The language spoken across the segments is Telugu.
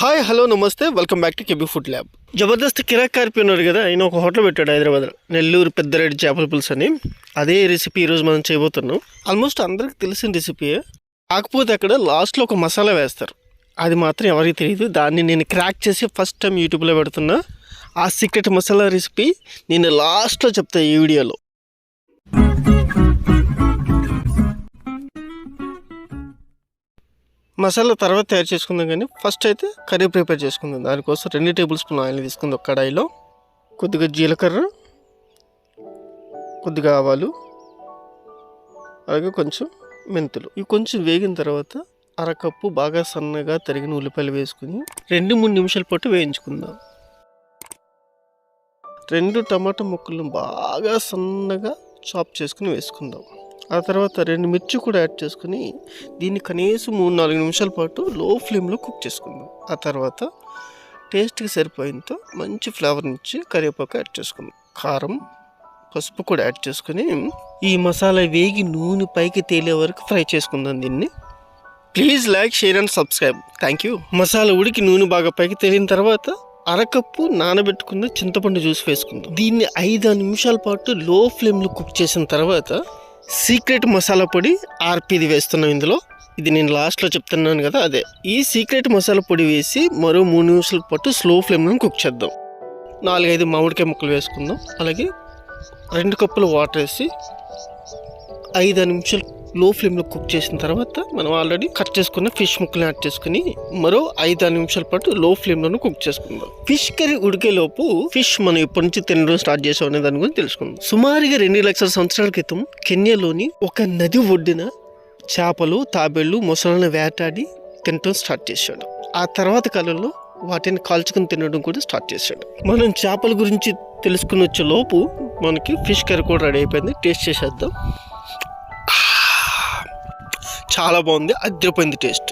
హాయ్ హలో నమస్తే welcome back to KB food lab. Jabardasth Kiraak RP ఉన్నారు కదా, ఆయన ఒక హోటల్ పెట్టాడు హైదరాబాద్లో, నెల్లూరు పెద్దరెడ్డి చేపల పులుసు అని. అదే రెసిపీ ఈరోజు మనం చేయబోతున్నాం. ఆల్మోస్ట్ అందరికి తెలిసిన రెసిపీయే, కాకపోతే అక్కడ లాస్ట్లో ఒక మసాలా వేస్తారు, అది మాత్రం ఎవరికి తెలియదు. దాన్ని నేను క్రాక్ చేసి ఫస్ట్ టైం యూట్యూబ్లో పెడుతున్నా. ఆ సీక్రెట్ మసాలా రెసిపీ నేను లాస్ట్లో చెప్తా ఈ వీడియోలో. మసాలా తర్వాత తయారు చేసుకుందాం, కానీ ఫస్ట్ అయితే కర్రీ ప్రిపేర్ చేసుకుందాం. దానికోసం 2 టేబుల్ స్పూన్ ఆయిల్ తీసుకుంది ఒక కడాయిలో. కొద్దిగా జీలకర్ర, కొద్దిగా ఆవాలు, అలాగే కొంచెం మెంతులు. ఇవి కొంచెం వేగిన తర్వాత అరకప్పు బాగా సన్నగా తరిగిన ఉల్లిపాయలు వేసుకుని 2-3 నిమిషాల పాటు వేయించుకుందాం. 2 టమాటా ముక్కలను బాగా సన్నగా చాప్ చేసుకుని వేసుకుందాం. ఆ తర్వాత 2 మిర్చి కూడా యాడ్ చేసుకుని దీన్ని కనీసం 3-4 నిమిషాల పాటు లో ఫ్లేమ్లో కుక్ చేసుకుందాం. ఆ తర్వాత టేస్ట్కి సరిపోయేంత మంచి ఫ్లేవర్నిచ్చి కరివేపాకు యాడ్ చేసుకుందాం. కారం, పసుపు కూడా యాడ్ చేసుకుని ఈ మసాలా వేగి నూనె పైకి తేలే వరకు ఫ్రై చేసుకుందాం దీన్ని. Please like, share and subscribe. Thank you. Masala ఉడికి నూనె బాగా పైకి తేలిన తర్వాత అరకప్పు నానబెట్టుకున్న చింతపండు జ్యూస్ వేసుకుందాం. దీన్ని 5 నిమిషాల పాటు లో ఫ్లేమ్లో కుక్ చేసిన తర్వాత సీక్రెట్ మసాలా పొడి ఆర్పీది వేస్తున్నాం ఇందులో. ఇది నేను లాస్ట్లో చెప్తున్నాను కదా, అదే. ఈ సీక్రెట్ మసాలా పొడి వేసి మరో 3 నిమిషాల పాటు స్లో ఫ్లేమ్లో కుక్ చేద్దాం. 4-5 మామిడికాయ ముక్కలు వేసుకుందాం. అలాగే 2 కప్పులు వాటర్ వేసి 5 నిమిషాలు లో ఫ్లేమ్లో కుక్ చేసిన తర్వాత మనం ఆల్రెడీ కట్ చేసుకున్న ఫిష్ ముక్కలు యాడ్ చేసుకుని మరో 5 నిమిషాల పాటు లో ఫ్లేమ్లోనే కుక్ చేసుకుందాం. ఫిష్ కర్రీ ఉడికేలోపు ఫిష్ మనం ఎప్పటి నుంచి తినడం స్టార్ట్ చేసాం అనే దాని గురించి తెలుసుకుందాం. సుమారుగా 2 లక్షల సంవత్సరాల క్రితం కెన్యాలోని ఒక నది ఒడ్డున చేపలు, తాబేళ్లు, మొసళ్ళను వేటాడి తినడం స్టార్ట్ చేశాడు. ఆ తర్వాత కాలంలో వాటిని కాల్చుకుని తినడం కూడా స్టార్ట్ చేశాడు. మనం చేపల గురించి తెలుసుకుని వచ్చే లోపు మనకి ఫిష్ కర్రీ కూడా రెడీ అయిపోయింది. టేస్ట్ చేసేద్దాం. చాలా బాగుంది, అదిరిపోయింది టేస్ట్.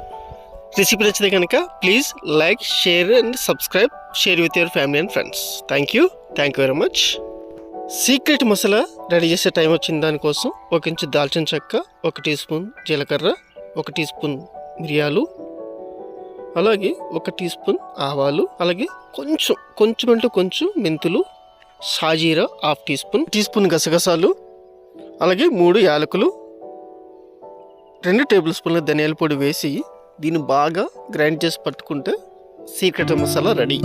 రెసిపీ నచ్చితే కనుక please like, share and subscribe. Share with your family and friends. Thank you very much. Secret masala ready చేసే టైం వచ్చింది. దానికోసం 1 ఇంచు దాల్చిన చెక్క, 1 టీ స్పూన్ జీలకర్ర, 1 టీ స్పూన్ మిరియాలు, అలాగే 1 టీ స్పూన్ ఆవాలు, అలాగే కొంచెం అంటే కొంచెం మెంతులు, షాజీరా 1/2 టీ స్పూన్ గసగసాలు, అలాగే 3 యాలకులు, 2 టేబుల్ స్పూన్ల ధనియాల పొడి వేసి దీన్ని బాగా గ్రైండ్ చేసి పట్టుకుంటే సీక్రెట్ మసాలా రెడీ.